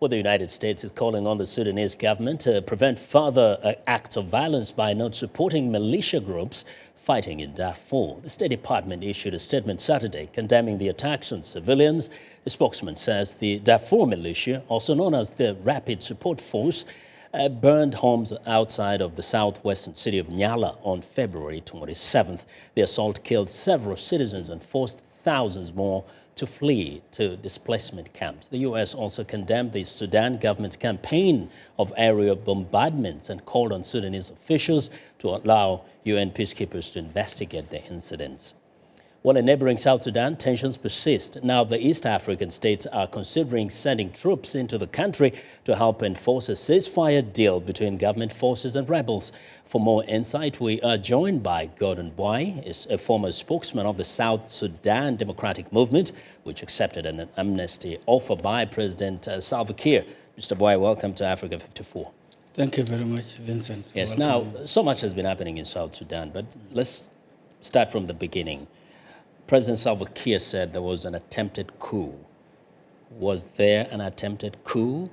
Well, the United States is calling on the Sudanese government to prevent further acts of violence by not supporting militia groups fighting in Darfur. The State Department issued a statement Saturday condemning the attacks on civilians. The spokesman says the Darfur militia, also known as the Rapid Support Force, burned homes outside of the southwestern city of Nyala on February 27th. The assault killed several citizens and forced thousands more to flee to displacement camps. The U.S. also condemned the Sudan government's campaign of aerial bombardments and called on Sudanese officials to allow UN peacekeepers to investigate the incidents. While in neighboring South Sudan, tensions persist. Now the East African states are considering sending troops into the country to help enforce a ceasefire deal between government forces and rebels. For more insight, we are joined by Gordon Buay, a former spokesman of the South Sudan Democratic Movement, which accepted an amnesty offer by President Salva Kiir. Mr. Buay, welcome to Africa 54. Thank you very much, Vincent. Yes, now, so much has been happening in South Sudan, but let's start from the beginning. President Salva Kiir said there was an attempted coup. Was there an attempted coup?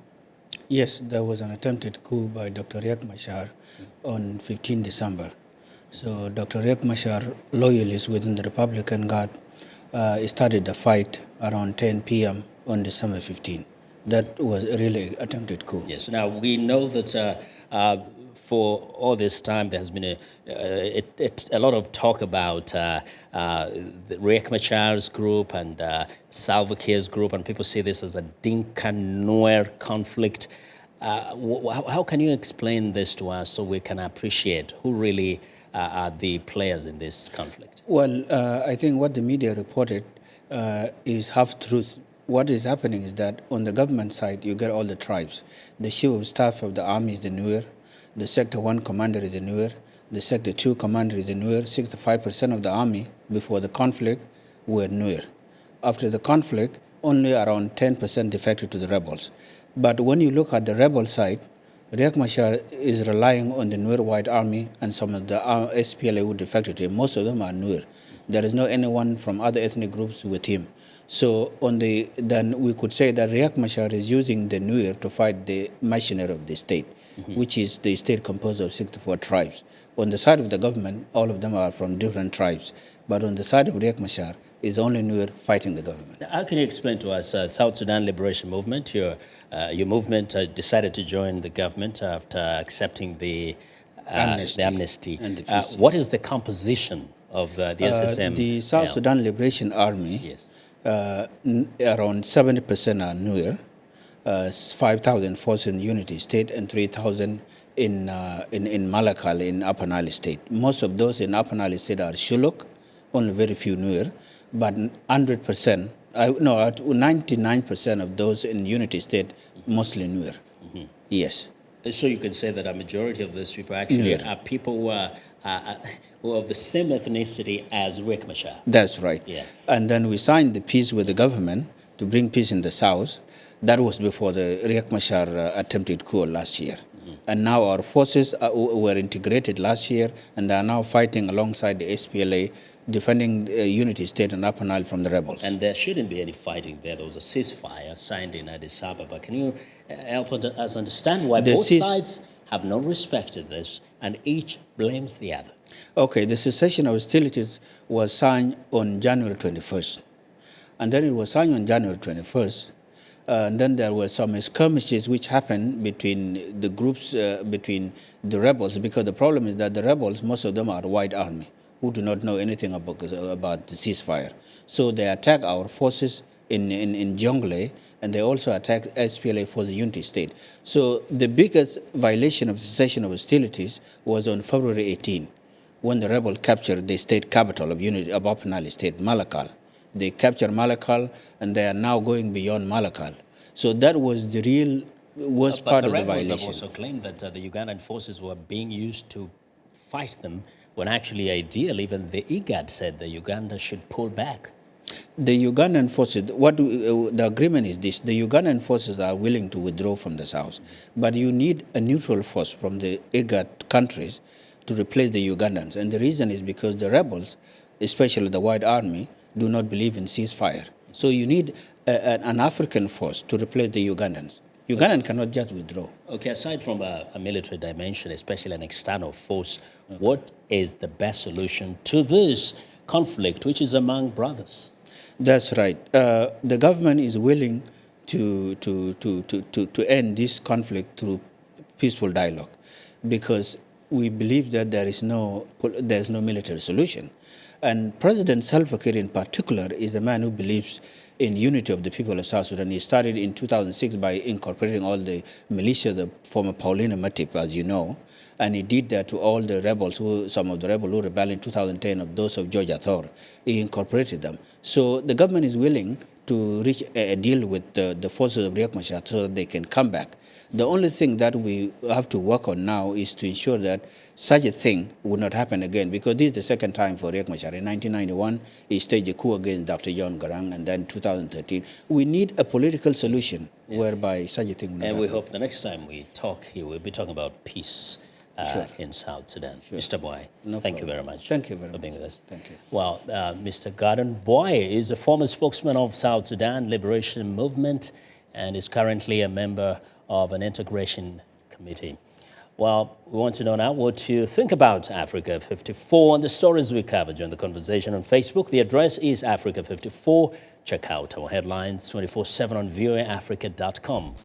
Yes, there was an attempted coup by Dr. Riek Machar on 15 December. So Dr. Riek Machar, loyalists within the Republican Guard, started the fight around 10 p.m. on December 15. That was a really attempted coup. Yes, now we know that for all this time, there has been a lot of talk about the Riek Machar's group and Salva Kiir's group, and people see this as a Dinka-Nuer conflict. How can you explain this to us so we can appreciate who really are the players in this conflict? Well, I think what the media reported is half-truth. What is happening is that on the government side, you get all the tribes. The chief of staff of the army is the Nuer. The Sector 1 commander is a Nuer. The Sector 2 commander is a Nuer. 65% of the army before the conflict were Nuer. After the conflict, only around 10% defected to the rebels. But when you look at the rebel side, Riek Machar is relying on the Nuer White Army and some of the SPLA who defected to him. Most of them are Nuer. There is no anyone from other ethnic groups with him. So then we could say that Riek Machar is using the Nuer to fight the machinery of the state, which is the state composed of 64 tribes. On the side of the government, all of them are from different tribes. But on the side of Riek Machar, is only Nuer fighting the government. How can you explain to us South Sudan Liberation Movement? Your movement decided to join the government after accepting the amnesty. And the peace. What is the composition of the SSM? The South Sudan Liberation Army, yes. Around 70% are Nuer, 5,000 forces in Unity State, and 3,000 in Malakal in Upper Nile State. Most of those in Upper Nile State are Shuluk, only very few Nuer, but 99% of those in Unity State, mostly Nuer. Yes. So you can say that a majority of these people actually are people who are of the same ethnicity as Riek Machar. That's right. Yeah. And then we signed the peace with the government to bring peace in the south. That was before the Riek Machar attempted coup last year. And now our forces were integrated last year, and they are now fighting alongside the SPLA, defending Unity State and Upper Nile from the rebels. And there shouldn't be any fighting there. There was a ceasefire signed in Addis Ababa. Can you help us understand why both sides have not respected this and each blames the other? Okay, the cessation of hostilities was signed on January 21st. And then it was signed on January 21st. And then there were some skirmishes which happened between the groups, between the rebels, because the problem is that the rebels, most of them are White Army, who do not know anything about the ceasefire. So they attack our forces in Jonglei, and they also attack SPLA for the Unity State. So the biggest violation of the cessation of hostilities was on February 18, when the rebels captured the state capital of Upper Nile State, Malakal. They captured Malakal, and they are now going beyond Malakal. So that was the real worst part of the violation. But the rebels have also claimed that the Ugandan forces were being used to fight them, when actually, ideally, even the IGAD said that Uganda should pull back. The Ugandan forces, the agreement is this: the Ugandan forces are willing to withdraw from the south, but you need a neutral force from the IGAD countries to replace the Ugandans. And the reason is because the rebels, especially the White Army, do not believe in ceasefire. So you need an African force to replace the Ugandans. Ugandan cannot just withdraw. Okay, aside from a military dimension, especially an external force, what is the best solution to this conflict, which is among brothers? That's right. The government is willing to end this conflict through peaceful dialogue, because we believe that there's no military solution. And President Salva Kiir in particular is the man who believes in unity of the people of South Sudan. He started in 2006 by incorporating all the militia, the former Paulina Matip, as you know, and he did that to all the rebels, some of the rebels who rebelled in 2010, of those of Georgia Thor. He incorporated them. So the government is willing to reach a deal with the forces of Riek Machar so that they can come back. The only thing that we have to work on now is to ensure that such a thing would not happen again, because this is the second time for Riek Machar. In 1991, he staged a coup against Dr. John Garang, and then 2013. We need a political solution whereby such a thing will not happen. And we hope the next time we talk here, we'll be talking about peace in South Sudan. Sure. Mr. Buay, No thank problem. you very much. Thank you very for being much. with us. Thank you. Well, Mr. Gordon Buay is a former spokesman of South Sudan Liberation Movement and is currently a member of an integration committee. Well, we want to know now what you think about Africa 54 and the stories we covered during the conversation on Facebook. The address is Africa 54. Check out our headlines 24/7 on voaafrica.com.